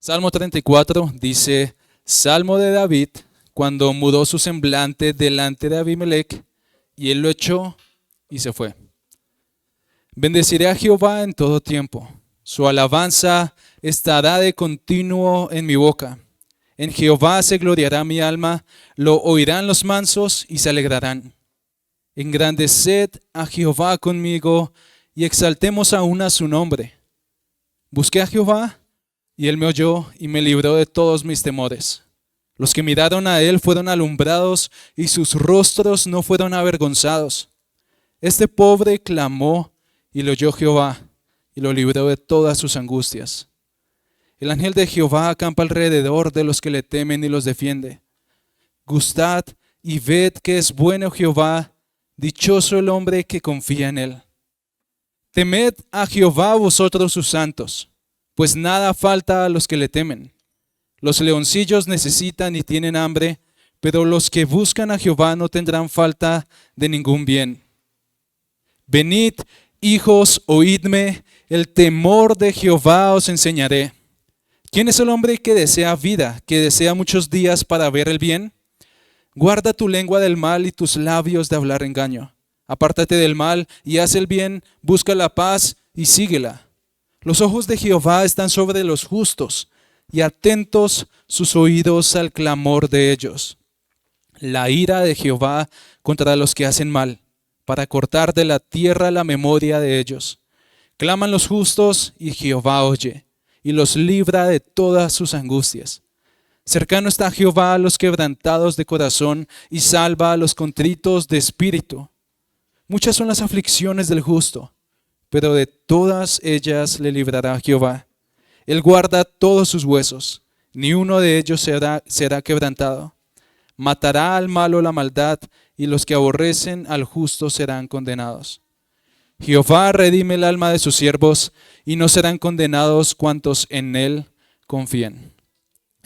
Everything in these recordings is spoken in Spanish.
Salmo 34 dice, Salmo de David, cuando mudó su semblante delante de Abimelech, y él lo echó y se fue. Bendeciré a Jehová en todo tiempo. Su alabanza estará de continuo en mi boca. En Jehová se gloriará mi alma, lo oirán los mansos y se alegrarán. Engrandeced a Jehová conmigo y exaltemos aún a su nombre. Busqué a Jehová y él me oyó y me libró de todos mis temores. Los que miraron a él fueron alumbrados y sus rostros no fueron avergonzados. Este pobre clamó y lo oyó Jehová y lo libró de todas sus angustias. El ángel de Jehová acampa alrededor de los que le temen y los defiende. Gustad y ved que es bueno Jehová, dichoso el hombre que confía en él. Temed a Jehová vosotros sus santos, pues nada falta a los que le temen. Los leoncillos necesitan y tienen hambre, pero los que buscan a Jehová no tendrán falta de ningún bien. Venid, hijos, oídme, el temor de Jehová os enseñaré. ¿Quién es el hombre que desea vida, que desea muchos días para ver el bien? Guarda tu lengua del mal y tus labios de hablar engaño. Apártate del mal y haz el bien, busca la paz y síguela. Los ojos de Jehová están sobre los justos y atentos sus oídos al clamor de ellos. La ira de Jehová contra los que hacen mal, para cortar de la tierra la memoria de ellos. Claman los justos y Jehová oye y los libra de todas sus angustias. Cercano está Jehová a los quebrantados de corazón y salva a los contritos de espíritu. Muchas son las aflicciones del justo, pero de todas ellas le librará Jehová. Él guarda todos sus huesos, ni uno de ellos será quebrantado. Matará al malo la maldad, y los que aborrecen al justo serán condenados. Jehová redime el alma de sus siervos, y no serán condenados cuantos en él confíen.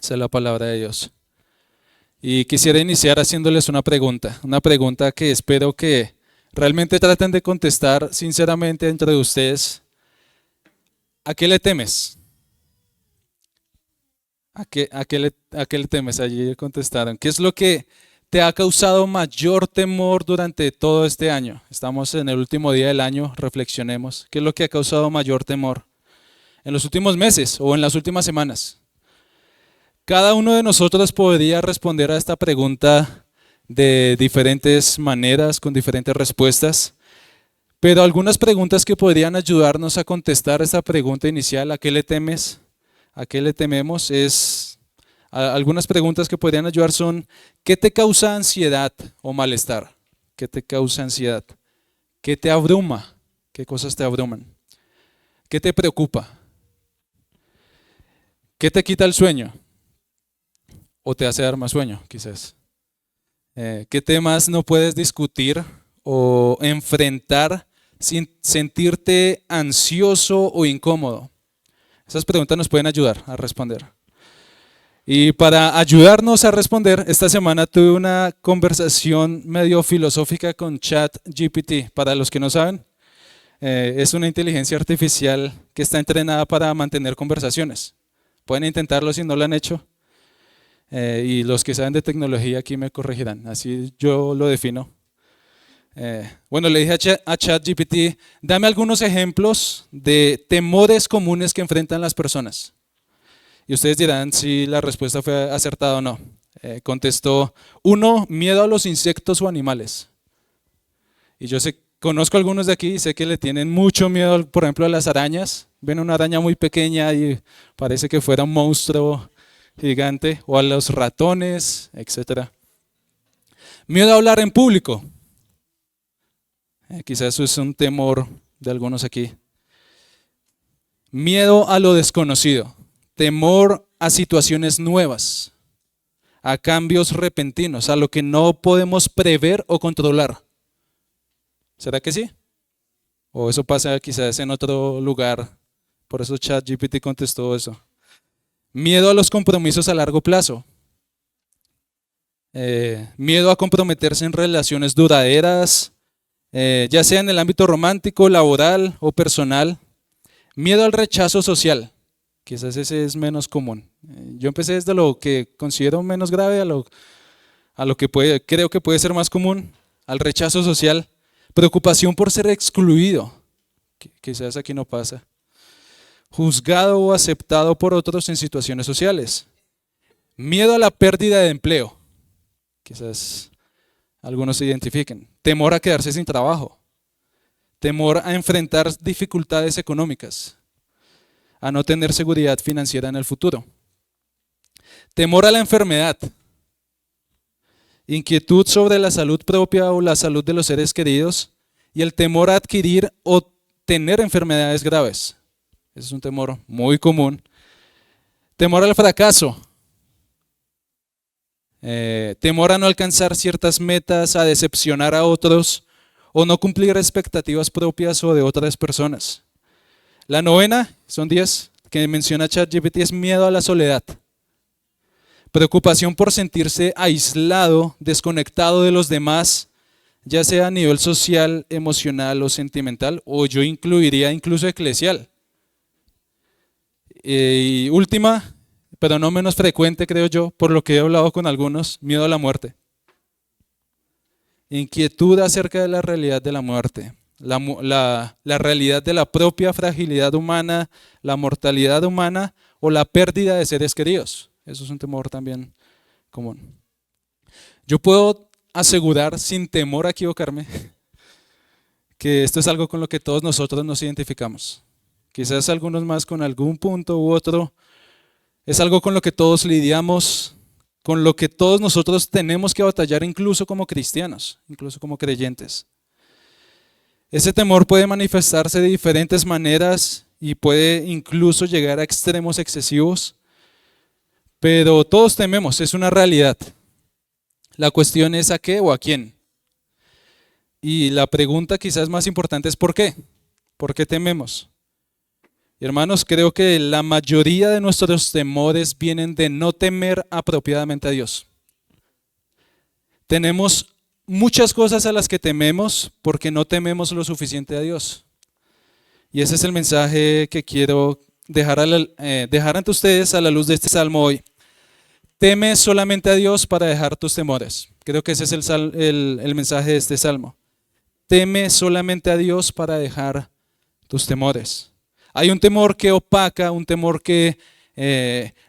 Esa es la palabra de Dios. Y quisiera iniciar haciéndoles una pregunta que espero que realmente traten de contestar sinceramente entre ustedes. ¿A qué le temes? ¿A qué le temes? Allí contestaron. ¿Qué es lo que te ha causado mayor temor durante todo este año? Estamos en el último día del año, reflexionemos. ¿Qué es lo que ha causado mayor temor en los últimos meses o en las últimas semanas? Cada uno de nosotros podría responder a esta pregunta de diferentes maneras, con diferentes respuestas, pero algunas preguntas que podrían ayudarnos a contestar esta pregunta inicial, ¿a qué le temes? ¿A qué le tememos? Algunas preguntas que podrían ayudar son, ¿qué te causa ansiedad o malestar? ¿Qué te causa ansiedad? ¿Qué te abruma? ¿Qué cosas te abruman? ¿Qué te preocupa? ¿Qué te quita el sueño? ¿O te hace dar más sueño, quizás? ¿Qué temas no puedes discutir o enfrentar sin sentirte ansioso o incómodo? Esas preguntas nos pueden ayudar a responder. Y para ayudarnos a responder, esta semana tuve una conversación medio filosófica con ChatGPT. Para los que no saben, es una inteligencia artificial que está entrenada para mantener conversaciones. Pueden intentarlo si no lo han hecho. Y los que saben de tecnología aquí me corregirán, así yo lo defino. Bueno, le dije a ChatGPT, dame algunos ejemplos de temores comunes que enfrentan las personas. Y ustedes dirán si la respuesta fue acertada o no. Contestó, 1, miedo a los insectos o animales. Y yo conozco a algunos de aquí y sé que le tienen mucho miedo, por ejemplo, a las arañas. Ven una araña muy pequeña y parece que fuera un monstruo gigante, o a los ratones, etc. Miedo a hablar en público. Quizás eso es un temor de algunos aquí. Miedo a lo desconocido. Temor a situaciones nuevas, a cambios repentinos, a lo que no podemos prever o controlar. ¿Será que sí? O eso pasa quizás en otro lugar. Por eso ChatGPT contestó eso. Miedo a los compromisos a largo plazo. Miedo a comprometerse en relaciones duraderas, ya sea en el ámbito romántico, laboral o personal. Miedo al rechazo social. Quizás ese es menos común. Yo empecé desde lo que considero menos grave a lo que creo que puede ser más común, al rechazo social, preocupación por ser excluido, quizás aquí no pasa, juzgado o aceptado por otros en situaciones sociales, miedo a la pérdida de empleo, quizás algunos se identifiquen, temor a quedarse sin trabajo, temor a enfrentar dificultades económicas, a no tener seguridad financiera en el futuro, temor a la enfermedad, inquietud sobre la salud propia o la salud de los seres queridos y el temor a adquirir o tener enfermedades graves. Ese es un temor muy común. Temor al fracaso, temor a no alcanzar ciertas metas, a decepcionar a otros o no cumplir expectativas propias o de otras personas. La novena, son 10, que menciona ChatGPT, es miedo a la soledad. Preocupación por sentirse aislado, desconectado de los demás, ya sea a nivel social, emocional o sentimental, o yo incluiría incluso eclesial. Y última, pero no menos frecuente creo yo, por lo que he hablado con algunos, miedo a la muerte. Inquietud acerca de la realidad de la muerte, la realidad de la propia fragilidad humana, la mortalidad humana o la pérdida de seres queridos. Eso es un temor también común. Yo puedo asegurar sin temor a equivocarme que esto es algo con lo que todos nosotros nos identificamos. Quizás algunos más con algún punto u otro. Es algo con lo que todos lidiamos, con lo que todos nosotros tenemos que batallar incluso como cristianos, incluso como creyentes. Ese temor puede manifestarse de diferentes maneras y puede incluso llegar a extremos excesivos. Pero todos tememos, es una realidad. La cuestión es a qué o a quién. Y la pregunta quizás más importante es ¿por qué? ¿Por qué tememos? Y hermanos, creo que la mayoría de nuestros temores vienen de no temer apropiadamente a Dios. Tenemos muchas cosas a las que tememos porque no tememos lo suficiente a Dios. Y ese es el mensaje que quiero dejar ante ustedes a la luz de este salmo hoy. Teme solamente a Dios para dejar tus temores. Creo que ese es el mensaje de este salmo. Teme solamente a Dios para dejar tus temores. Hay un temor que opaca, un temor que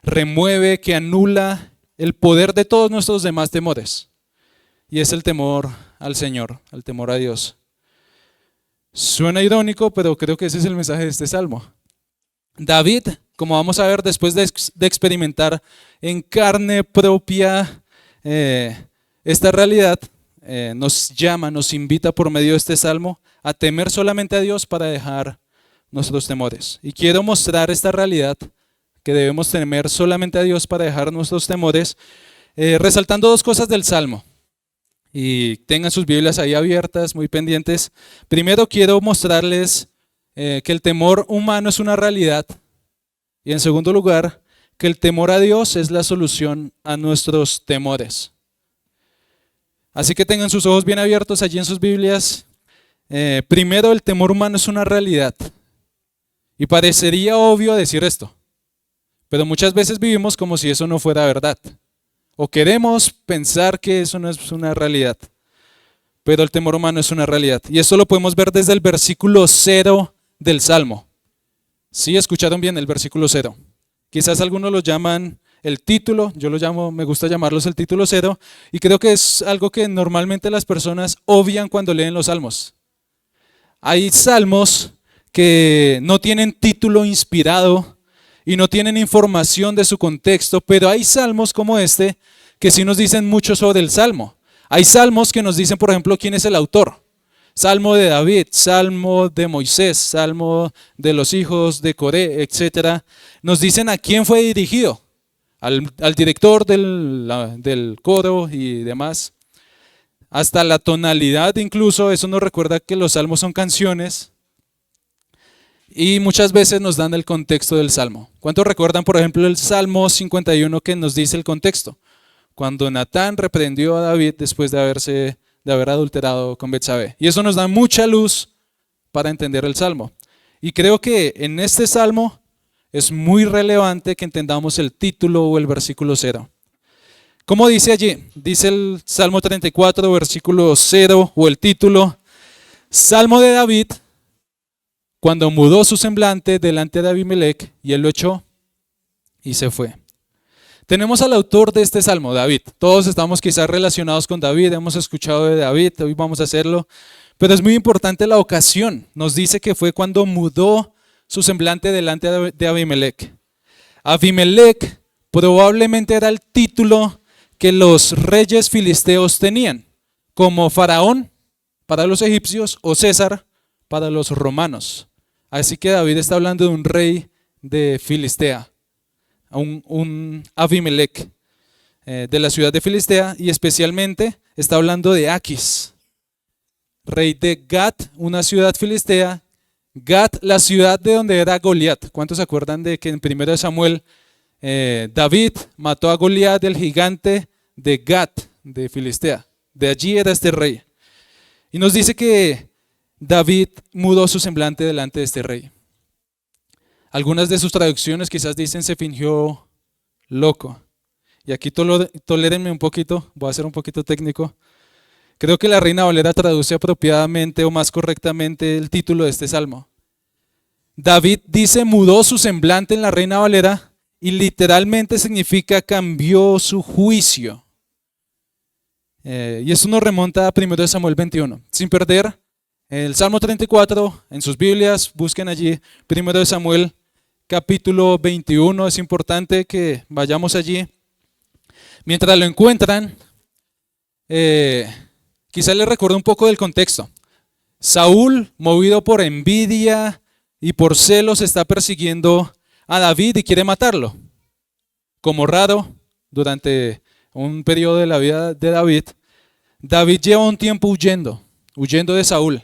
remueve, que anula el poder de todos nuestros demás temores. Y es el temor al Señor, el temor a Dios. Suena irónico, pero creo que ese es el mensaje de este salmo. David, como vamos a ver después de experimentar en carne propia esta realidad, nos llama, nos invita por medio de este salmo a temer solamente a Dios para dejar nuestros temores. Y quiero mostrar esta realidad, que debemos temer solamente a Dios para dejar nuestros temores, resaltando dos cosas del salmo. Y tengan sus Biblias ahí abiertas, muy pendientes. Primero quiero mostrarles que el temor humano es una realidad. Y en segundo lugar, que el temor a Dios es la solución a nuestros temores. Así que tengan sus ojos bien abiertos allí en sus Biblias. Primero, el temor humano es una realidad. Y parecería obvio decir esto, pero muchas veces vivimos como si eso no fuera verdad. O queremos pensar que eso no es una realidad. Pero el temor humano es una realidad. Y esto lo podemos ver desde el versículo 0 del Salmo. Sí, escucharon bien el versículo 0. Quizás algunos lo llaman el título, yo lo llamo, me gusta llamarlos el título 0, y creo que es algo que normalmente las personas obvian cuando leen los salmos. Hay salmos que no tienen título inspirado y no tienen información de su contexto, pero hay salmos como este que sí nos dicen mucho sobre el salmo. Hay salmos que nos dicen, por ejemplo, quién es el autor. Salmo de David, salmo de Moisés, salmo de los hijos de Coré, etc. Nos dicen a quién fue dirigido, al director del coro y demás. Hasta la tonalidad incluso, eso nos recuerda que los salmos son canciones. Y muchas veces nos dan el contexto del salmo. ¿Cuántos recuerdan, por ejemplo, el Salmo 51 que nos dice el contexto? Cuando Natán reprendió a David después de haber adulterado con Betsabé. Y eso nos da mucha luz para entender el salmo. Y creo que en este salmo es muy relevante que entendamos el título o el versículo 0. ¿Cómo dice allí? Dice el Salmo 34, versículo 0 o el título, Salmo de David, cuando mudó su semblante delante de Abimelec y él lo echó y se fue. Tenemos al autor de este salmo, David. Todos estamos quizás relacionados con David, hemos escuchado de David, hoy vamos a hacerlo. Pero es muy importante la ocasión. Nos dice que fue cuando mudó su semblante delante de Abimelec. Abimelec probablemente era el título que los reyes filisteos tenían, como faraón para los egipcios o César para los romanos. Así que David está hablando de un rey de Filistea. Un Abimelec de la ciudad de Filistea, y especialmente está hablando de Aquis, rey de Gat, una ciudad filistea. Gat, la ciudad de donde era Goliat. ¿Cuántos se acuerdan de que en 1 Samuel David mató a Goliat, el gigante de Gat, de Filistea? De allí era este rey. Y nos dice que David mudó su semblante delante de este rey. Algunas de sus traducciones quizás dicen se fingió loco. Y aquí tolérenme un poquito, voy a ser un poquito técnico. Creo que la Reina Valera traduce apropiadamente o más correctamente el título de este salmo. David dice mudó su semblante en la Reina Valera y literalmente significa cambió su juicio. Y esto nos remonta a 1 Samuel 21. Sin perder el Salmo 34, en sus Biblias, busquen allí 1 Samuel capítulo 21. Es importante que vayamos allí. Mientras lo encuentran, quizás les recuerdo un poco del contexto. Saúl, movido por envidia y por celos, está persiguiendo a David y quiere matarlo. Como raro, durante un periodo de la vida de David, David lleva un tiempo huyendo de Saúl.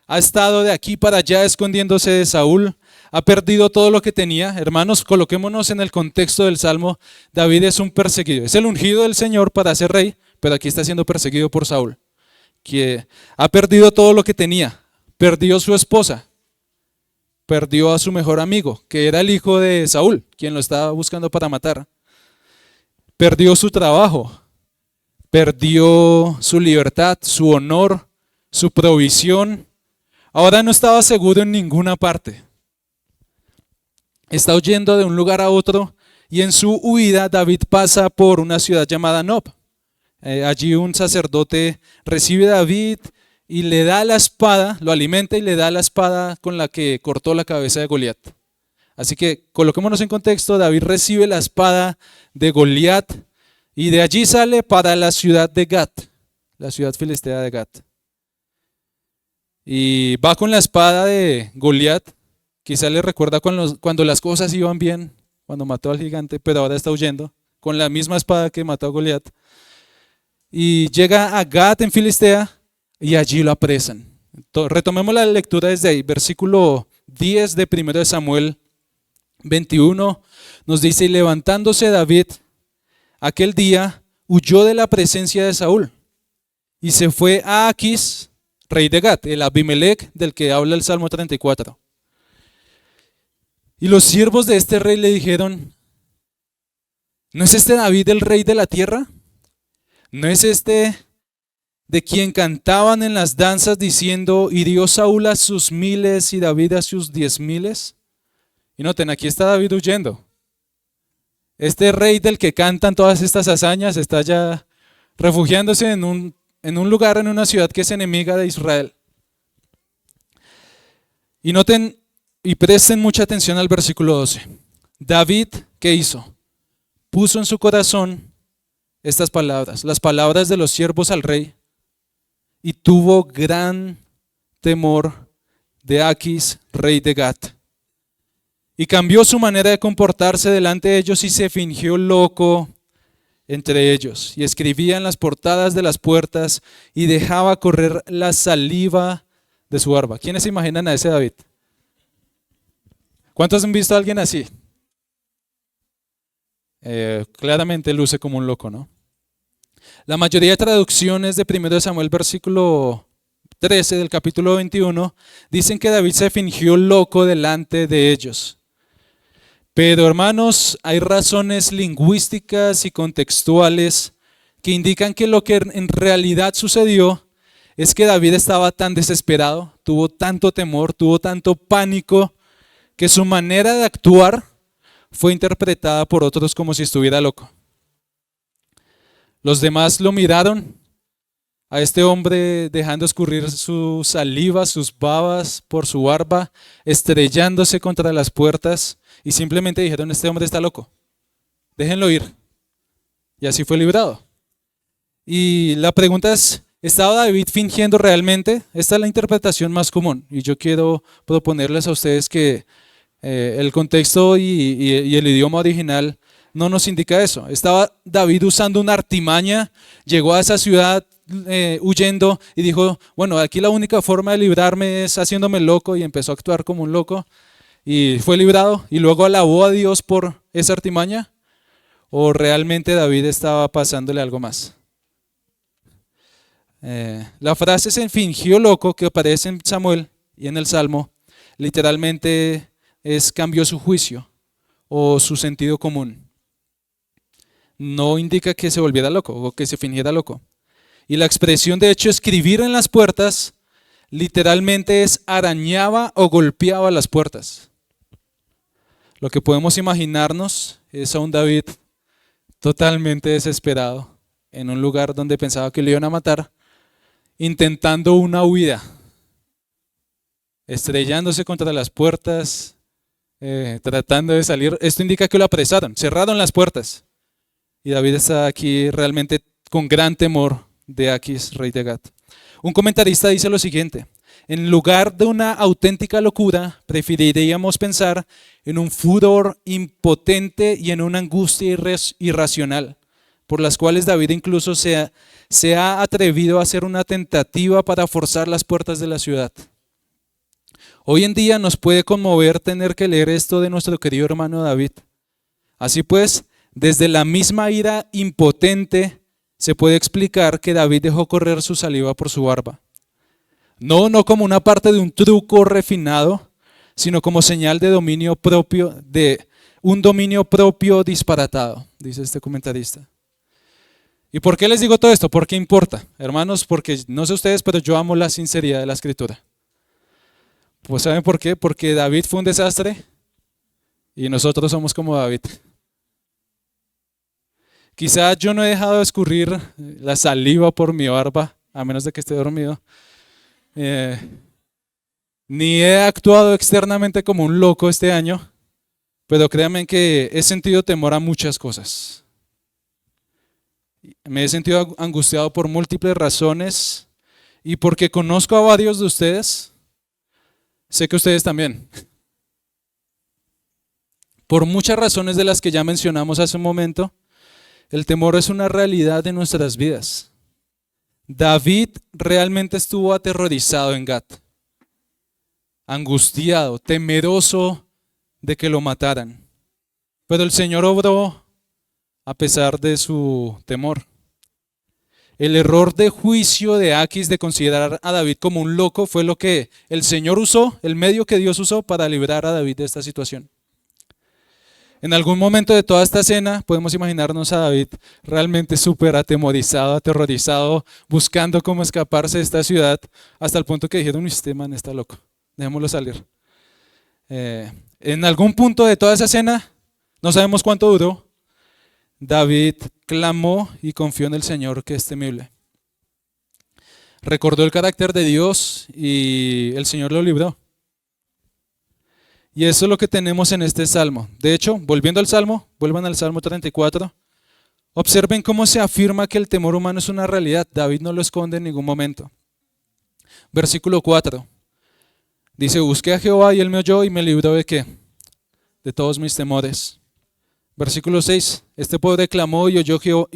Ha estado de aquí para allá escondiéndose de Saúl, ha perdido todo lo que tenía. Hermanos, coloquémonos en el contexto del Salmo. David es un perseguido, es el ungido del Señor para ser rey, pero aquí está siendo perseguido por Saúl, que ha perdido todo lo que tenía. Perdió su esposa, perdió a su mejor amigo, que era el hijo de Saúl, quien lo estaba buscando para matar. Perdió su trabajo, perdió su libertad, su honor, su provisión. Ahora no estaba seguro en ninguna parte. Está huyendo de un lugar a otro y en su huida David pasa por una ciudad llamada Nob. Allí un sacerdote recibe a David y le da la espada, lo alimenta y le da la espada con la que cortó la cabeza de Goliat. Así que coloquémonos en contexto. David recibe la espada de Goliat y de allí sale para la ciudad de Gat, la ciudad filistea de Gat. Y va con la espada de Goliat. Quizá le recuerda cuando las cosas iban bien, cuando mató al gigante, pero ahora está huyendo con la misma espada que mató a Goliat. Y llega a Gat en Filistea y allí lo apresan. Retomemos la lectura desde ahí, versículo 10 de 1 Samuel 21, nos dice, y levantándose David aquel día, huyó de la presencia de Saúl y se fue a Aquis, rey de Gat, el Abimelec del que habla el Salmo 34. Y los siervos de este rey le dijeron, ¿no es este David el rey de la tierra? ¿No es este de quien cantaban en las danzas diciendo, hirió Saúl a sus miles y David a sus 10,000? Y noten, aquí está David huyendo. Este rey del que cantan todas estas hazañas está ya refugiándose en un lugar, en una ciudad que es enemiga de Israel. Y noten y presten mucha atención al versículo 12. David, ¿qué hizo? Puso en su corazón estas palabras, las palabras de los siervos al rey, y tuvo gran temor de Aquis, rey de Gat. Y cambió su manera de comportarse delante de ellos y se fingió loco entre ellos. Y escribía en las portadas de las puertas y dejaba correr la saliva de su barba. ¿Quiénes se imaginan a ese David? ¿Cuántos han visto a alguien así? Claramente luce como un loco, ¿no? La mayoría de traducciones de 1 Samuel versículo 13 del capítulo 21 dicen que David se fingió loco delante de ellos. Pero hermanos, hay razones lingüísticas y contextuales que indican que lo que en realidad sucedió es que David estaba tan desesperado, tuvo tanto temor, tuvo tanto pánico, que su manera de actuar fue interpretada por otros como si estuviera loco. Los demás lo miraron a este hombre dejando escurrir su saliva, sus babas por su barba, estrellándose contra las puertas, y simplemente dijeron: este hombre está loco, déjenlo ir. Y así fue librado. Y la pregunta es: ¿estaba David fingiendo realmente? Esta es la interpretación más común, y yo quiero proponerles a ustedes que el contexto y el idioma original no nos indica eso. ¿Estaba David usando una artimaña? Llegó a esa ciudad huyendo y dijo: bueno, aquí la única forma de librarme es haciéndome loco, y empezó a actuar como un loco y fue librado, y luego alabó a Dios por esa artimaña? ¿O realmente David estaba pasándole algo más? La frase "se fingió loco", que aparece en Samuel y en el Salmo, literalmente cambió su juicio o su sentido común. No indica que se volviera loco o que se fingiera loco. Y la expresión, de hecho, escribir en las puertas, literalmente es arañaba o golpeaba las puertas. Lo que podemos imaginarnos es a un David totalmente desesperado en un lugar donde pensaba que le iban a matar, intentando una huida, estrellándose contra las puertas, tratando de salir. Esto indica que lo apresaron, cerraron las puertas. Y David está aquí realmente con gran temor de Aquis, rey de Gat. Un comentarista dice lo siguiente: en lugar de una auténtica locura, preferiríamos pensar en un furor impotente y en una angustia irracional, por las cuales David incluso se ha atrevido a hacer una tentativa para forzar las puertas de la ciudad. Hoy en día nos puede conmover tener que leer esto de nuestro querido hermano David. Así pues, desde la misma ira impotente se puede explicar que David dejó correr su saliva por su barba. No como una parte de un truco refinado, sino como señal de dominio propio, de un dominio propio disparatado, dice este comentarista. ¿Y por qué les digo todo esto? ¿Por qué importa? Hermanos, porque no sé ustedes, pero yo amo la sinceridad de la Escritura. Pues ¿saben por qué? Porque David fue un desastre y nosotros somos como David. Quizá yo no he dejado de escurrir la saliva por mi barba, a menos de que esté dormido. Ni he actuado externamente como un loco este año, pero créanme que he sentido temor a muchas cosas. Me he sentido angustiado por múltiples razones, y porque conozco a varios de ustedes, sé que ustedes también. Por muchas razones de las que ya mencionamos hace un momento, el temor es una realidad de nuestras vidas. David realmente estuvo aterrorizado en Gat, angustiado, temeroso de que lo mataran. Pero el Señor obró a pesar de su temor. El error de juicio de Aquis de considerar a David como un loco fue lo que el Señor usó, el medio que Dios usó para librar a David de esta situación. En algún momento de toda esta escena podemos imaginarnos a David realmente súper atemorizado, aterrorizado, buscando cómo escaparse de esta ciudad, hasta el punto que dijeron: este man está loco, dejémoslo salir. En algún punto de toda esa escena, no sabemos cuánto duró, David clamó y confió en el Señor, que es temible. Recordó el carácter de Dios y el Señor lo libró. Y eso es lo que tenemos en este salmo. De hecho, volviendo al salmo, vuelvan al Salmo 34. Observen cómo se afirma que el temor humano es una realidad. David no lo esconde en ningún momento. Versículo 4. Dice: busqué a Jehová y él me oyó y me libró ¿de qué? De todos mis temores. Versículo 6. Este pobre clamó y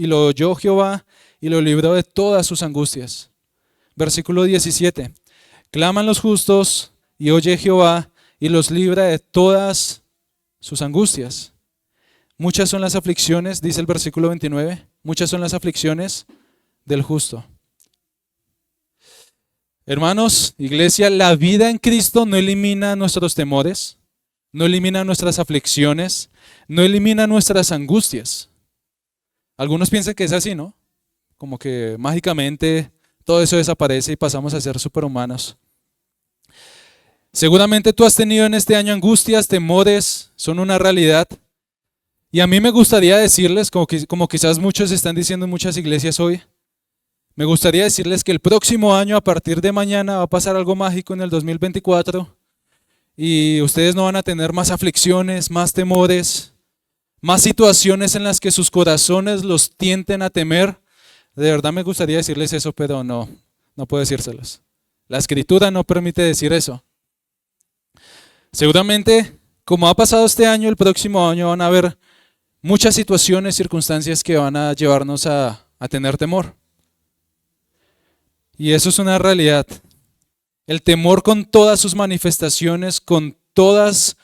lo oyó Jehová y lo libró de todas sus angustias. Versículo 17. Claman los justos y oye Jehová y los libra de todas sus angustias. Muchas son las aflicciones, dice el versículo 29, muchas son las aflicciones del justo. Hermanos, iglesia, la vida en Cristo no elimina nuestros temores, no elimina nuestras aflicciones, no elimina nuestras angustias. Algunos piensan que es así, ¿no? Como que mágicamente todo eso desaparece y pasamos a ser superhumanos. Seguramente tú has tenido en este año angustias, temores, son una realidad. Y a mí me gustaría decirles, como quizás muchos están diciendo en muchas iglesias hoy, me gustaría decirles que el próximo año, a partir de mañana, va a pasar algo mágico en el 2024 y ustedes no van a tener más aflicciones, más temores, más situaciones en las que sus corazones los tienten a temer. De verdad me gustaría decirles eso, pero no puedo decírselos. La escritura no permite decir eso. Seguramente, como ha pasado este año, el próximo año van a haber muchas situaciones, circunstancias que van a llevarnos a tener temor. Y eso es una realidad. El temor con todas sus manifestaciones, con todas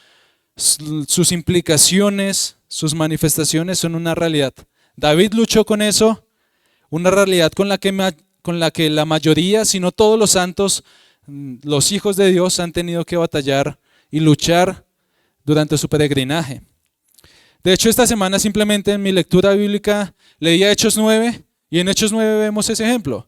sus implicaciones, sus manifestaciones son una realidad. David luchó con eso, una realidad con la que la mayoría, si no todos los santos, los hijos de Dios han tenido que batallar y luchar durante su peregrinaje. De hecho, esta semana simplemente en mi lectura bíblica leía Hechos 9 y en Hechos 9 vemos ese ejemplo.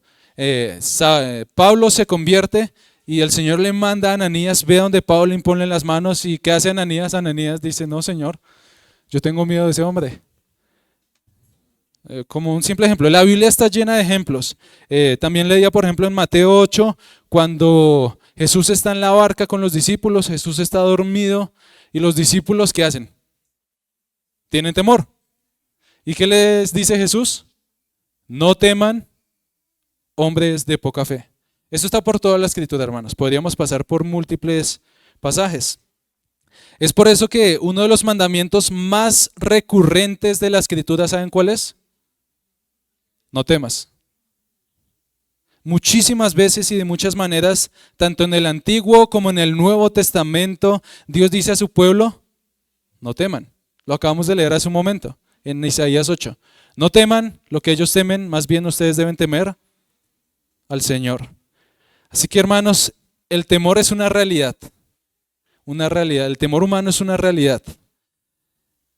Pablo se convierte y el Señor le manda a Ananías, ve donde Pablo le impone las manos y ¿qué hace Ananías? Ananías dice, no Señor, yo tengo miedo de ese hombre. Como un simple ejemplo, la Biblia está llena de ejemplos. También leía por ejemplo en Mateo 8, cuando Jesús está en la barca con los discípulos, Jesús está dormido y los discípulos ¿qué hacen? Tienen temor. ¿Y qué les dice Jesús? No teman, hombres de poca fe. Esto está por toda la escritura, hermanos. Podríamos pasar por múltiples pasajes. Es por eso que uno de los mandamientos más recurrentes de la escritura, ¿saben cuál es? No temas. Muchísimas veces y de muchas maneras, tanto en el Antiguo como en el Nuevo Testamento, Dios dice a su pueblo, no teman. Lo acabamos de leer hace un momento, en Isaías 8. No teman lo que ellos temen, más bien ustedes deben temer al Señor. Así que hermanos, el temor es una realidad, el temor humano es una realidad.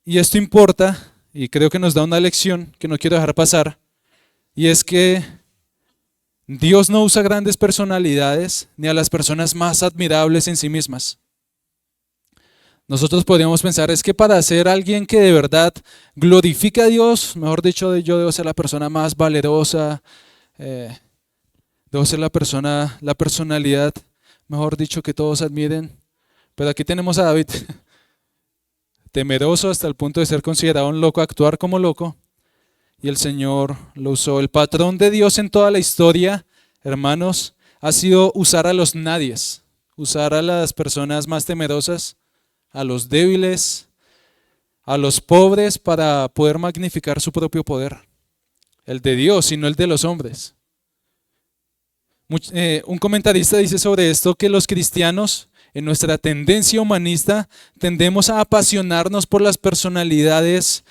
Y esto importa, y creo que nos da una lección que no quiero dejar pasar, y es que Dios no usa grandes personalidades ni a las personas más admirables en sí mismas. Nosotros podríamos pensar, es que para ser alguien que de verdad glorifica a Dios, mejor dicho, yo debo ser la persona más valerosa, debo ser la personalidad, mejor dicho, que todos admiren. Pero aquí tenemos a David, temeroso hasta el punto de ser considerado un loco, actuar como loco, y el Señor lo usó. El patrón de Dios en toda la historia, hermanos, ha sido usar a los nadies, usar a las personas más temerosas, a los débiles, a los pobres para poder magnificar su propio poder, el de Dios y no el de los hombres. Un comentarista dice sobre esto que los cristianos, en nuestra tendencia humanista, tendemos a apasionarnos por las personalidades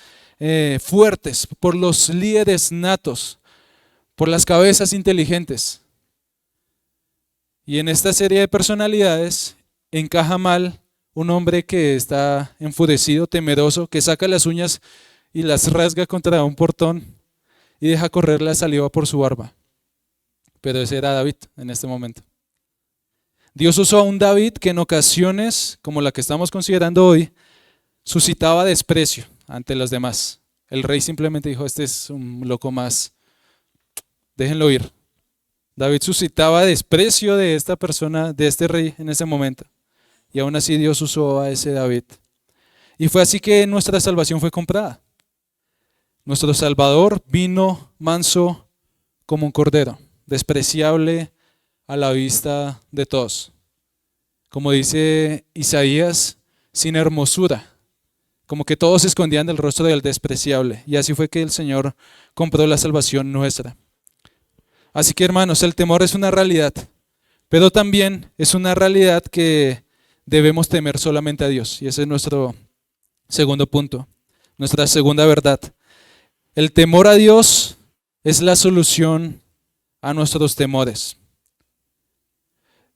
fuertes, por los líderes natos, por las cabezas inteligentes. Y en esta serie de personalidades encaja mal un hombre que está enfurecido, temeroso, que saca las uñas y las rasga contra un portón y deja correr la saliva por su barba. Pero ese era David en este momento. Dios usó a un David que en ocasiones, como la que estamos considerando hoy, suscitaba desprecio ante los demás. El rey simplemente dijo, este es un loco más, déjenlo ir. David suscitaba desprecio de esta persona, de este rey en ese momento. Y aún así Dios usó a ese David. Y fue así que nuestra salvación fue comprada. Nuestro Salvador vino manso como un cordero, despreciable a la vista de todos. Como dice Isaías, sin hermosura, como que todos se escondían del rostro del despreciable. Y así fue que el Señor compró la salvación nuestra. Así que hermanos, el temor es una realidad, pero también es una realidad que debemos temer solamente a Dios. Y ese es nuestro segundo punto, nuestra segunda verdad. El temor a Dios es la solución a nuestros temores.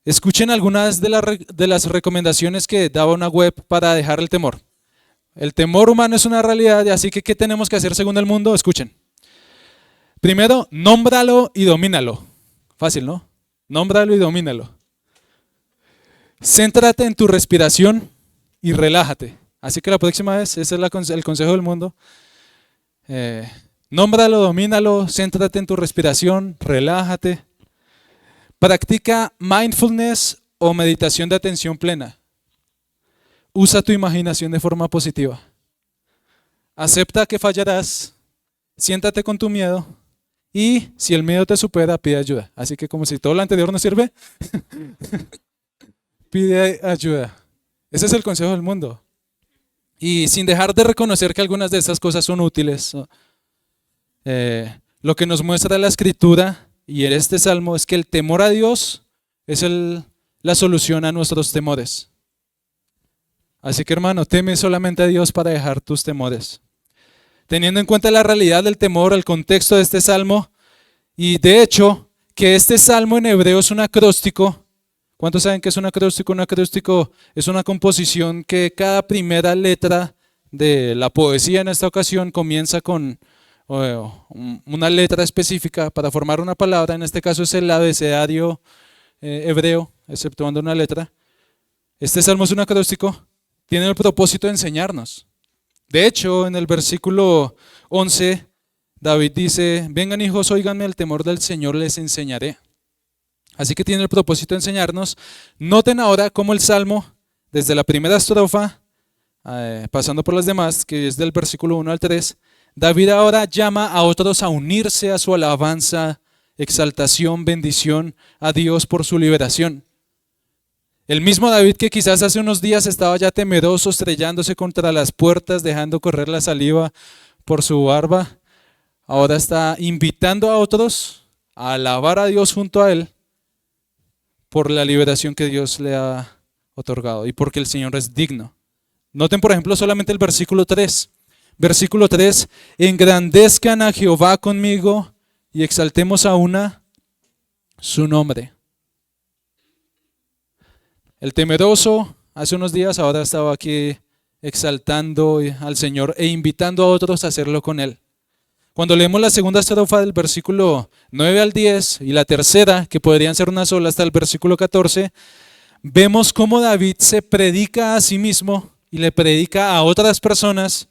Escuchen algunas de las recomendaciones que daba una web para dejar el temor. El temor humano es una realidad, así que ¿qué tenemos que hacer según el mundo? Escuchen. Primero, nómbralo y domínalo. Fácil, ¿no? Nómbralo y domínalo. Céntrate en tu respiración y relájate. Así que la próxima vez, ese es el consejo del mundo. Nómbralo, domínalo, céntrate en tu respiración, relájate. Practica mindfulness o meditación de atención plena. Usa tu imaginación de forma positiva. Acepta que fallarás, siéntate con tu miedo y si el miedo te supera, pide ayuda. Así que como si todo lo anterior no sirve, pide ayuda. Ese es el consejo del mundo. Y sin dejar de reconocer que algunas de estas cosas son útiles, lo que nos muestra la Escritura y en este salmo es que el temor a Dios es la solución a nuestros temores. Así que hermano, teme solamente a Dios para dejar tus temores. Teniendo en cuenta la realidad del temor, el contexto de este salmo, y de hecho, que este salmo en hebreo es un acróstico. ¿Cuántos saben qué es un acróstico? Un acróstico es una composición que cada primera letra de la poesía en esta ocasión comienza con una letra específica para formar una palabra. En este caso es el abecedario hebreo, exceptuando una letra. Este salmo es un acróstico, tiene el propósito de enseñarnos. De hecho, en el versículo 11, David dice: vengan hijos, óiganme, el temor del Señor les enseñaré. Así que tiene el propósito de enseñarnos. Noten ahora cómo el salmo, desde la primera estrofa, pasando por las demás, que es del versículo 1 al 3, David ahora llama a otros a unirse a su alabanza, exaltación, bendición a Dios por su liberación. El mismo David que quizás hace unos días estaba ya temeroso, estrellándose contra las puertas, dejando correr la saliva por su barba, ahora está invitando a otros a alabar a Dios junto a él por la liberación que Dios le ha otorgado y porque el Señor es digno. Noten por ejemplo solamente el versículo 3. Versículo 3, engrandezcan a Jehová conmigo y exaltemos a una su nombre. El temeroso hace unos días ahora estaba aquí exaltando al Señor e invitando a otros a hacerlo con él. Cuando leemos la segunda estrofa del versículo 9 al 10 y la tercera, que podrían ser una sola hasta el versículo 14, vemos cómo David se predica a sí mismo y le predica a otras personas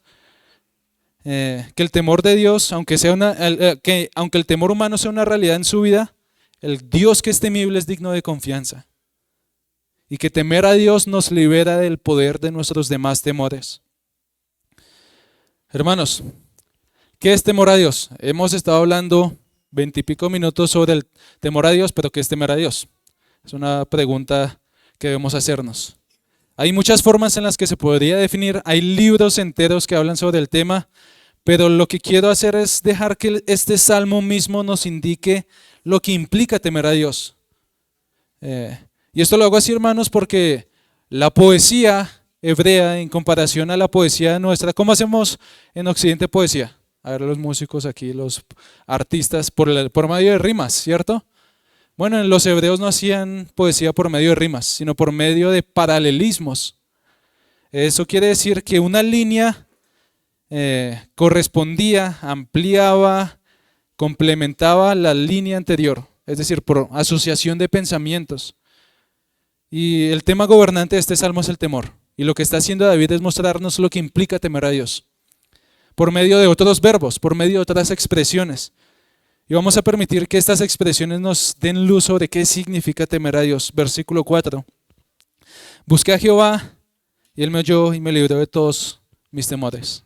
que el temor de Dios, aunque el temor humano sea una realidad en su vida, el Dios que es temible es digno de confianza. Y que temer a Dios nos libera del poder de nuestros demás temores. Hermanos, ¿qué es temor a Dios? Hemos estado hablando 20 y pico minutos sobre el temor a Dios, pero ¿qué es temer a Dios? Es una pregunta que debemos hacernos. Hay muchas formas en las que se podría definir, hay libros enteros que hablan sobre el tema, pero lo que quiero hacer es dejar que este salmo mismo nos indique lo que implica temer a Dios. Y esto lo hago así, hermanos, porque la poesía hebrea en comparación a la poesía nuestra, ¿cómo hacemos en Occidente poesía? A ver, los músicos aquí, los artistas, por medio de rimas, ¿cierto? Bueno, los hebreos no hacían poesía por medio de rimas, sino por medio de paralelismos. Eso quiere decir que una línea correspondía, ampliaba, complementaba la línea anterior, es decir, por asociación de pensamientos. Y el tema gobernante de este salmo es el temor. Y lo que está haciendo David es mostrarnos lo que implica temer a Dios, por medio de otros verbos, por medio de otras expresiones. Y vamos a permitir que estas expresiones nos den luz sobre qué significa temer a Dios. Versículo 4. Busqué a Jehová y Él me oyó y me libró de todos mis temores.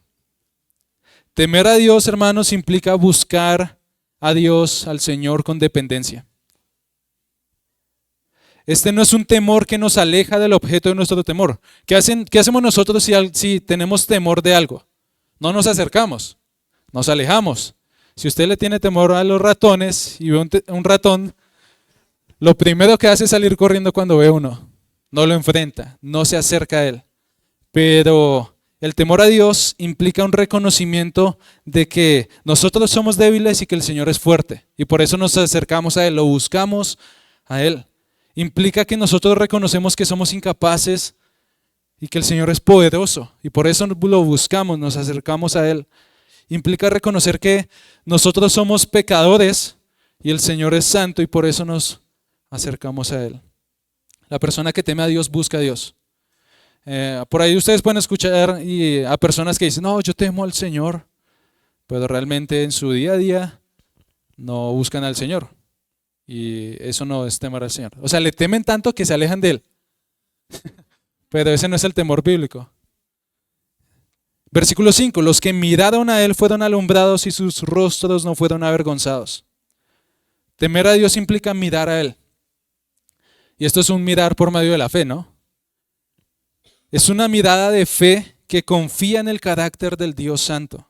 Temer a Dios, hermanos, implica buscar a Dios, al Señor, con dependencia. Este no es un temor que nos aleja del objeto de nuestro temor. ¿Qué hacemos nosotros si tenemos temor de algo? No nos acercamos, nos alejamos. Si usted le tiene temor a los ratones y ve un ratón, lo primero que hace es salir corriendo cuando ve uno. No lo enfrenta, no se acerca a él. Pero el temor a Dios implica un reconocimiento de que nosotros somos débiles y que el Señor es fuerte. Y por eso nos acercamos a Él, lo buscamos a Él. Implica que nosotros reconocemos que somos incapaces y que el Señor es poderoso y por eso lo buscamos, nos acercamos a Él. Implica reconocer que nosotros somos pecadores y el Señor es santo y por eso nos acercamos a Él. La persona que teme a Dios busca a Dios. Por ahí ustedes pueden escuchar a personas que dicen, no, yo temo al Señor, pero realmente en su día a día no buscan al Señor. Y eso no es temer al Señor. O sea, le temen tanto que se alejan de Él. Pero ese no es el temor bíblico. Versículo 5, los que miraron a Él fueron alumbrados y sus rostros no fueron avergonzados. Temer a Dios implica mirar a Él. Y esto es un mirar por medio de la fe, ¿no? Es una mirada de fe que confía en el carácter del Dios Santo.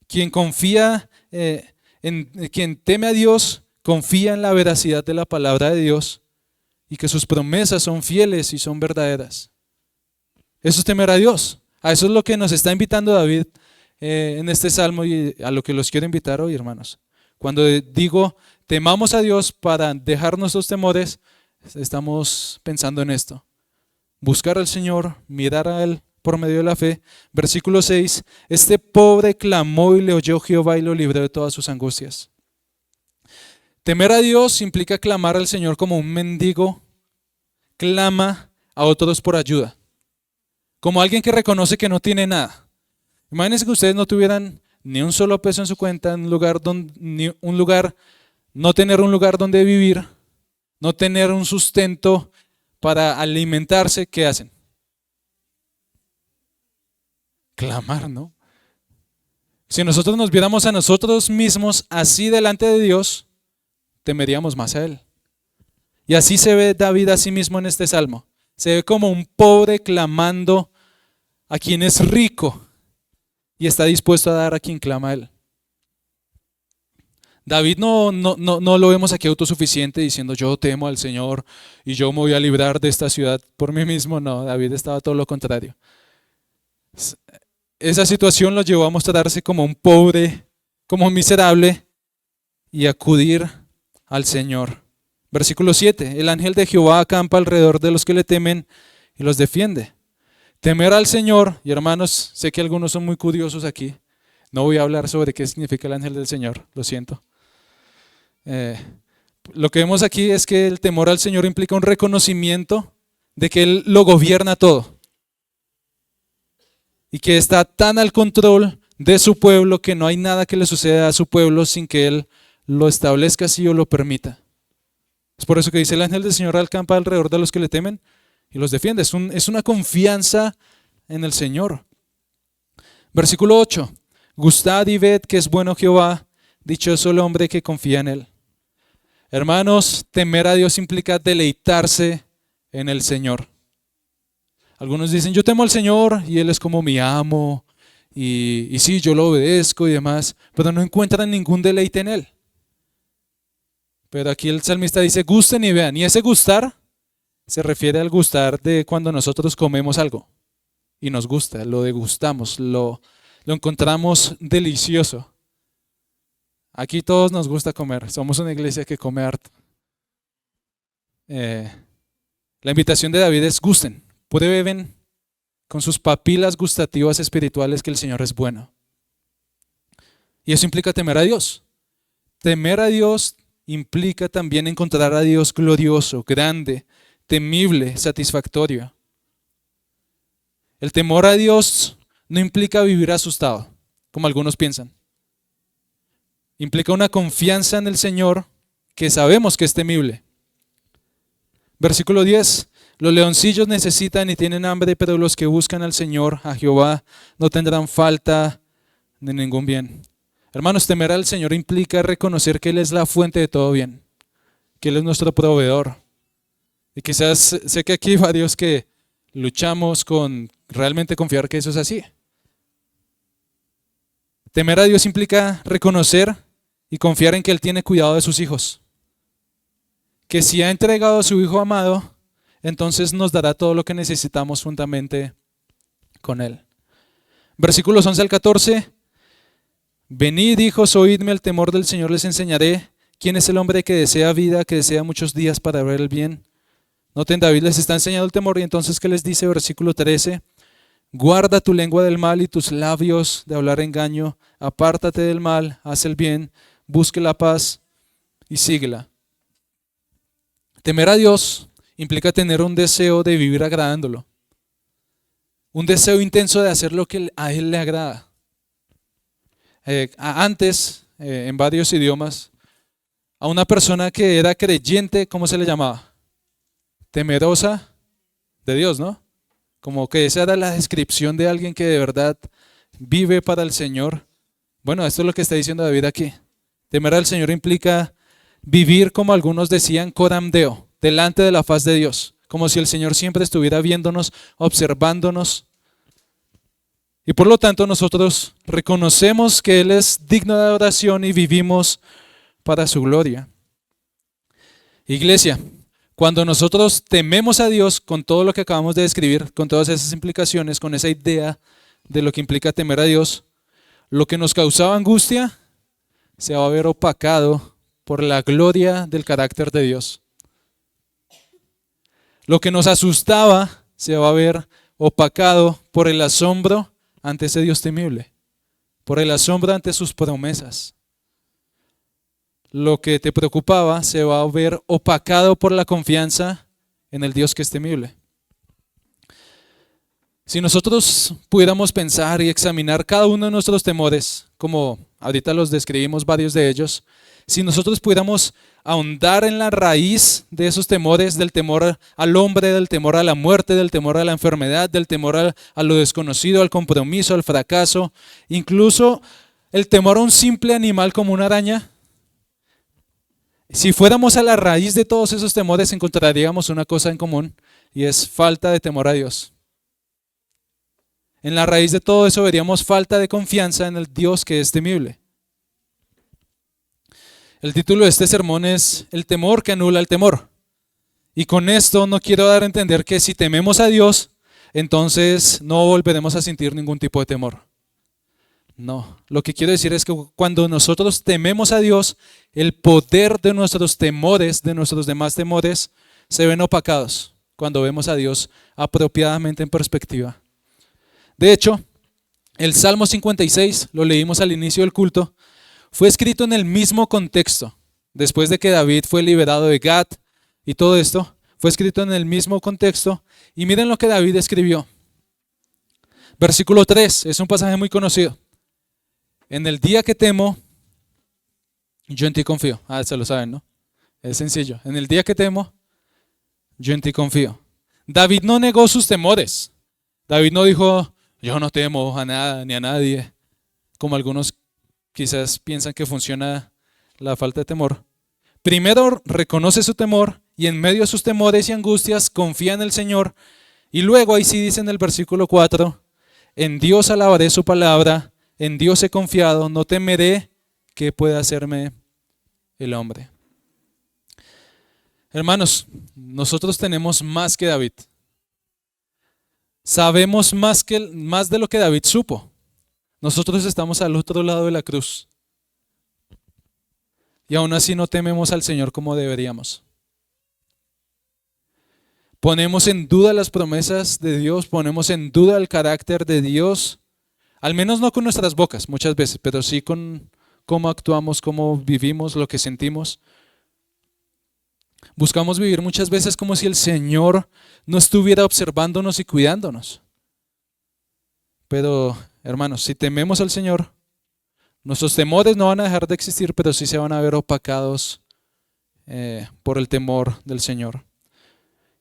Quien confía, quien teme a Dios, confía en la veracidad de la palabra de Dios y que sus promesas son fieles y son verdaderas. Eso es temer a Dios. A eso es lo que nos está invitando David en este salmo y a lo que los quiero invitar hoy, hermanos. Cuando digo temamos a Dios para dejar nuestros temores, estamos pensando en esto. Buscar al Señor, mirar a Él por medio de la fe. Versículo 6, este pobre clamó y le oyó Jehová y lo libró de todas sus angustias. Temer a Dios implica clamar al Señor como un mendigo clama a otros por ayuda. Como alguien que reconoce que no tiene nada. Imagínense que ustedes no tuvieran ni un solo peso en su cuenta, no tener un lugar donde vivir, no tener un sustento para alimentarse, ¿qué hacen? Clamar, ¿no? Si nosotros nos viéramos a nosotros mismos así delante de Dios, temeríamos más a Él. Y así se ve David a sí mismo en este salmo. Se ve como un pobre clamando a quien es rico y está dispuesto a dar a quien clama a Él. David no lo vemos aquí autosuficiente diciendo yo temo al Señor y yo me voy a librar de esta ciudad por mí mismo. No, David estaba todo lo contrario. Esa situación lo llevó a mostrarse como un pobre, como un miserable y acudir al Señor. Versículo 7, el ángel de Jehová acampa alrededor de los que le temen y los defiende. Temer al Señor, y hermanos, sé que algunos son muy curiosos aquí, no voy a hablar sobre qué significa el ángel del Señor, lo siento. Lo que vemos aquí es que el temor al Señor implica un reconocimiento de que Él lo gobierna todo y que está tan al control de su pueblo que no hay nada que le suceda a su pueblo sin que Él lo establezca así o lo permita. Es por eso que dice el ángel del Señor acampa alrededor de los que le temen y los defiende. Es una confianza en el Señor. Versículo 8. Gustad y ved que es bueno Jehová, dichoso el hombre que confía en Él. Hermanos, temer a Dios implica deleitarse en el Señor. Algunos dicen, yo temo al Señor y Él es como mi amo y sí, yo lo obedezco y demás, pero no encuentran ningún deleite en Él. Pero aquí el salmista dice, gusten y vean. Y ese gustar se refiere al gustar de cuando nosotros comemos algo y nos gusta, lo degustamos, lo encontramos delicioso. Aquí todos nos gusta comer, somos una iglesia que come harto. La invitación de David es gusten, prueben con sus papilas gustativas espirituales que el Señor es bueno. Y eso implica temer a Dios. Temer a Dios implica también encontrar a Dios glorioso, grande, temible, satisfactorio. El temor a Dios no implica vivir asustado, como algunos piensan. Implica una confianza en el Señor que sabemos que es temible. Versículo 10. Los leoncillos necesitan y tienen hambre, pero los que buscan al Señor, a Jehová, no tendrán falta de ningún bien. Hermanos, temer al Señor implica reconocer que Él es la fuente de todo bien, que Él es nuestro proveedor. Y quizás sé que aquí hay varios que luchamos con realmente confiar que eso es así. Temer a Dios implica reconocer y confiar en que Él tiene cuidado de sus hijos. Que si ha entregado a su Hijo amado, entonces nos dará todo lo que necesitamos juntamente con Él. Versículos 11 al 14. Venid, hijos, oídme, el temor del Señor les enseñaré. ¿Quién es el hombre que desea vida, que desea muchos días para ver el bien? Noten, David les está enseñando el temor y entonces ¿qué les dice? Versículo 13. Guarda tu lengua del mal y tus labios de hablar engaño. Apártate del mal, haz el bien, busque la paz y síguela. Temer a Dios implica tener un deseo de vivir agradándolo. Un deseo intenso de hacer lo que a Él le agrada. Antes, en varios idiomas, a una persona que era creyente, ¿cómo se le llamaba? Temerosa de Dios, ¿no? Como que esa era la descripción de alguien que de verdad vive para el Señor. Bueno, esto es lo que está diciendo David aquí. Temer al Señor implica vivir, como algunos decían, coram Deo, delante de la faz de Dios, como si el Señor siempre estuviera viéndonos, observándonos. Y por lo tanto nosotros reconocemos que Él es digno de adoración y vivimos para su gloria. Iglesia, cuando nosotros tememos a Dios con todo lo que acabamos de describir, con todas esas implicaciones, con esa idea de lo que implica temer a Dios, lo que nos causaba angustia se va a ver opacado por la gloria del carácter de Dios. Lo que nos asustaba se va a ver opacado por el asombro ante ese Dios temible, por el asombro ante sus promesas. Lo que te preocupaba se va a ver opacado por la confianza en el Dios que es temible. Si nosotros pudiéramos pensar y examinar cada uno de nuestros temores, como ahorita los describimos varios de ellos, si nosotros pudiéramos ahondar en la raíz de esos temores, del temor al hombre, del temor a la muerte, del temor a la enfermedad, del temor a lo desconocido, al compromiso, al fracaso, incluso el temor a un simple animal como una araña, si fuéramos a la raíz de todos esos temores encontraríamos una cosa en común y es falta de temor a Dios. En la raíz de todo eso veríamos falta de confianza en el Dios que es temible. El título de este sermón es El temor que anula el temor. Y con esto no quiero dar a entender que si tememos a Dios, entonces no volveremos a sentir ningún tipo de temor. No, lo que quiero decir es que cuando nosotros tememos a Dios, el poder de nuestros temores, de nuestros demás temores, se ven opacados cuando vemos a Dios apropiadamente en perspectiva. De hecho, el Salmo 56, lo leímos al inicio del culto, fue escrito en el mismo contexto. Después de que David fue liberado de Gat y todo esto, fue escrito en el mismo contexto. Y miren lo que David escribió. Versículo 3, es un pasaje muy conocido. En el día que temo, yo en ti confío. Se lo saben, ¿no? Es sencillo. En el día que temo, yo en ti confío. David no negó sus temores. David no dijo, yo no temo a nada ni a nadie, como algunos quizás piensan que funciona la falta de temor. Primero reconoce su temor y en medio de sus temores y angustias confía en el Señor. Y luego ahí sí dice en el versículo 4, en Dios alabaré su palabra, en Dios he confiado, no temeré que pueda hacerme el hombre. Hermanos, nosotros tenemos más que David. Sabemos más de lo que David supo. Nosotros estamos al otro lado de la cruz. Y aún así no tememos al Señor como deberíamos. Ponemos en duda las promesas de Dios, ponemos en duda el carácter de Dios. Al menos no con nuestras bocas muchas veces, pero sí con cómo actuamos, cómo vivimos, lo que sentimos. Buscamos vivir muchas veces como si el Señor no estuviera observándonos y cuidándonos. Pero, hermanos, si tememos al Señor, nuestros temores no van a dejar de existir, pero sí se van a ver opacados por el temor del Señor.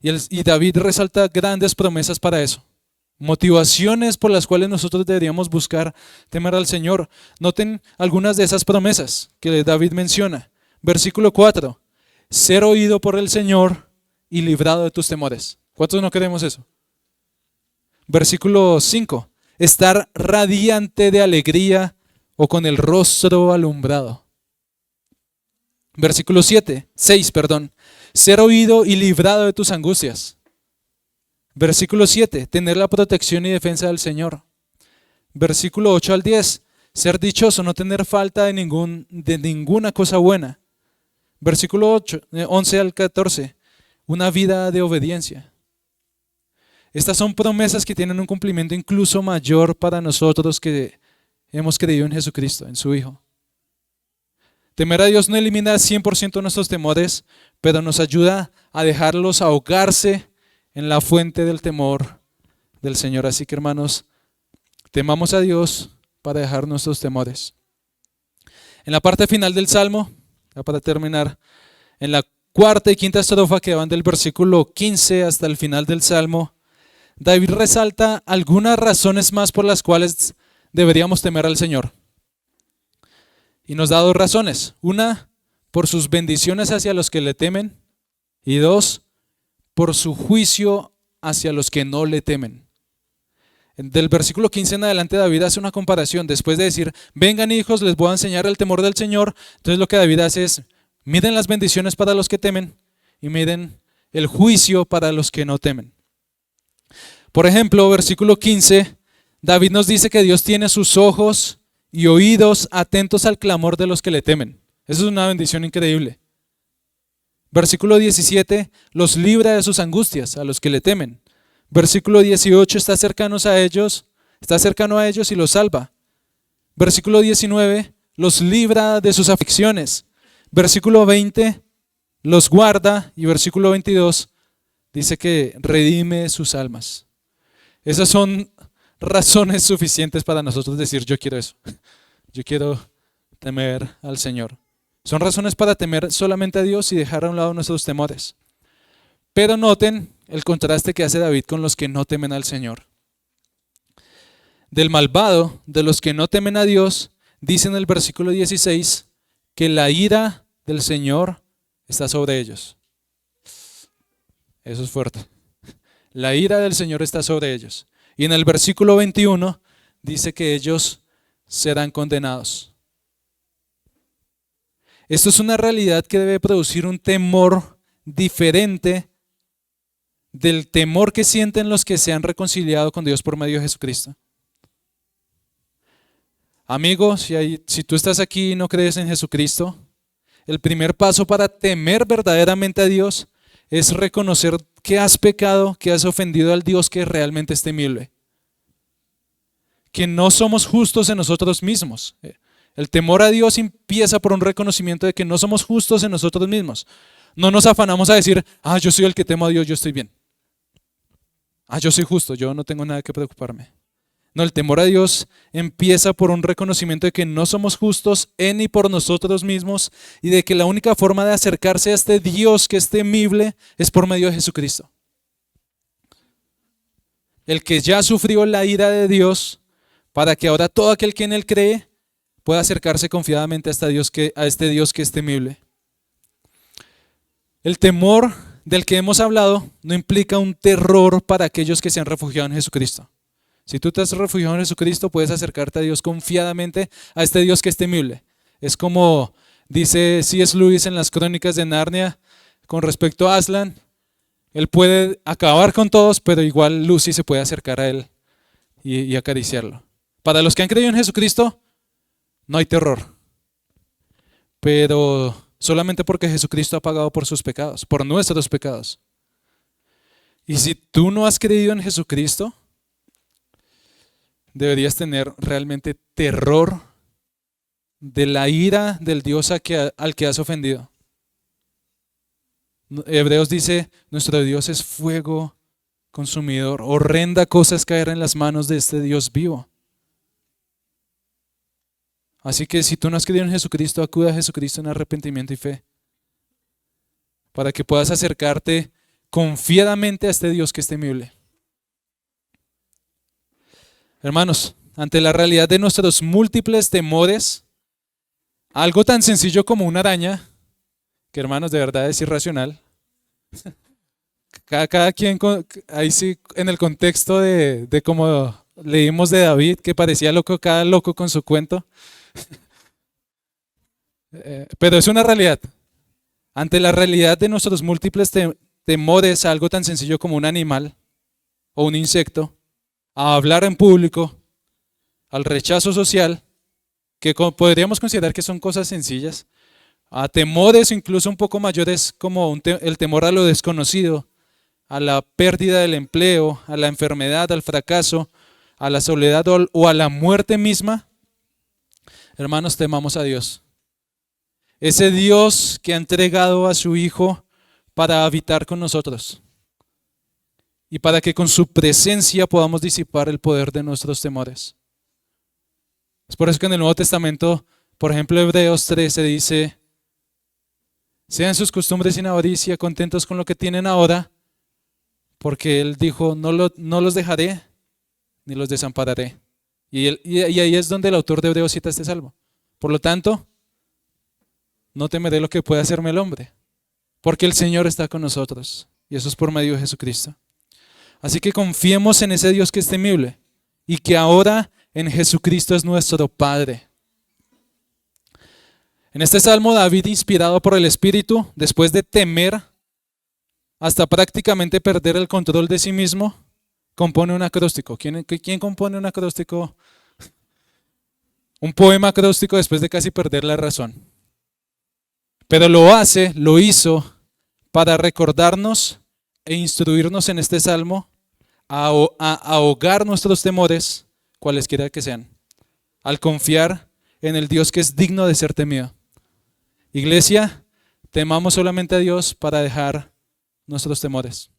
Y David resalta grandes promesas para eso. Motivaciones por las cuales nosotros deberíamos buscar temer al Señor. Noten algunas de esas promesas que David menciona. Versículo 4. Ser oído por el Señor y librado de tus temores. ¿Cuántos no queremos eso? Versículo 5. Estar radiante de alegría o con el rostro alumbrado. Versículo 6. Ser oído y librado de tus angustias. Versículo 7, tener la protección y defensa del Señor. Versículo 8 al 10, ser dichoso, no tener falta de ninguna cosa buena. Versículo 11 al 14. Una vida de obediencia. Estas son promesas que tienen un cumplimiento incluso mayor para nosotros que hemos creído en Jesucristo, en su Hijo. Temer a Dios no elimina 100% nuestros temores, pero nos ayuda a dejarlos ahogarse en la fuente del temor del Señor. Así que, hermanos, temamos a Dios para dejar nuestros temores. En la parte final del Salmo, ya para terminar, en la cuarta y quinta estrofa que van del versículo 15 hasta el final del Salmo, David resalta algunas razones más por las cuales deberíamos temer al Señor. Y nos da dos razones. Una, por sus bendiciones hacia los que le temen. Y dos, por su juicio hacia los que no le temen. Del versículo 15 en adelante David hace una comparación. Después de decir, vengan hijos, les voy a enseñar el temor del Señor. Entonces lo que David hace es, miden las bendiciones para los que temen y miden el juicio para los que no temen. Por ejemplo, versículo 15, David nos dice que Dios tiene sus ojos y oídos atentos al clamor de los que le temen. Eso es una bendición increíble. Versículo 17, los libra de sus angustias a los que le temen. Versículo 18, está cercano a ellos y los salva. Versículo 19, los libra de sus aflicciones. Versículo 20, los guarda. Y versículo 22, dice que redime sus almas. Esas son razones suficientes para nosotros decir, yo quiero eso. Yo quiero temer al Señor. Son razones para temer solamente a Dios y dejar a un lado nuestros temores. Pero noten el contraste que hace David con los que no temen al Señor. Del malvado, de los que no temen a Dios, dice en el versículo 16 que la ira del Señor está sobre ellos. Eso es fuerte. La ira del Señor está sobre ellos. Y en el versículo 21 dice que ellos serán condenados. Esto es una realidad que debe producir un temor diferente del temor que sienten los que se han reconciliado con Dios por medio de Jesucristo. Amigo, si tú estás aquí y no crees en Jesucristo, el primer paso para temer verdaderamente a Dios es reconocer que has pecado, que has ofendido al Dios que realmente es temible. Que no somos justos en nosotros mismos. El temor a Dios empieza por un reconocimiento de que no somos justos en nosotros mismos. No nos afanamos a decir, yo soy el que temo a Dios, yo estoy bien. Yo soy justo, yo no tengo nada que preocuparme. No, el temor a Dios empieza por un reconocimiento de que no somos justos en y por nosotros mismos y de que la única forma de acercarse a este Dios que es temible es por medio de Jesucristo. El que ya sufrió la ira de Dios para que ahora todo aquel que en Él cree pueda acercarse confiadamente a este Dios que es temible. El temor del que hemos hablado no implica un terror para aquellos que se han refugiado en Jesucristo. Si tú te has refugiado en Jesucristo, puedes acercarte a Dios confiadamente, a este Dios que es temible. Es como dice C.S. Lewis en las Crónicas de Narnia con respecto a Aslan. Él puede acabar con todos, pero igual Lucy se puede acercar a él y acariciarlo. Para los que han creído en Jesucristo, no hay terror. Pero solamente porque Jesucristo ha pagado por sus pecados, por nuestros pecados. Y si tú no has creído en Jesucristo, deberías tener realmente terror de la ira del Dios al que has ofendido. Hebreos dice, nuestro Dios es fuego consumidor, horrenda cosa es caer en las manos de este Dios vivo. Así que si tú no has creído en Jesucristo, acude a Jesucristo en arrepentimiento y fe, para que puedas acercarte confiadamente a este Dios que es temible. Hermanos, ante la realidad de nuestros múltiples temores, algo tan sencillo como una araña, que hermanos de verdad es irracional, cada quien, ahí sí, en el contexto de como leímos de David, que parecía loco, cada loco con su cuento, pero es una realidad. Ante la realidad de nuestros múltiples temores a algo tan sencillo como un animal o un insecto, a hablar en público, al rechazo social, que podríamos considerar que son cosas sencillas, a temores incluso un poco mayores como el temor a lo desconocido, a la pérdida del empleo, a la enfermedad, al fracaso, a la soledad o a la muerte misma, hermanos, temamos a Dios. Ese Dios que ha entregado a su Hijo para habitar con nosotros y para que con su presencia podamos disipar el poder de nuestros temores. Es por eso que en el Nuevo Testamento, por ejemplo, Hebreos 13 dice: sean sus costumbres sin avaricia, contentos con lo que tienen ahora, porque Él dijo, no los dejaré ni los desampararé. Y ahí es donde el autor de Hebreos cita este salmo. Por lo tanto, no temeré lo que pueda hacerme el hombre, porque el Señor está con nosotros, y eso es por medio de Jesucristo. Así que confiemos en ese Dios que es temible y que ahora en Jesucristo es nuestro Padre. En este salmo, David, inspirado por el Espíritu, después de temer hasta prácticamente perder el control de sí mismo, compone un acróstico. ¿Quién compone un acróstico? Un poema acróstico después de casi perder la razón. Pero lo hizo para recordarnos e instruirnos en este salmo a ahogar nuestros temores, cualesquiera que sean, al confiar en el Dios que es digno de ser temido. Iglesia, temamos solamente a Dios para dejar nuestros temores.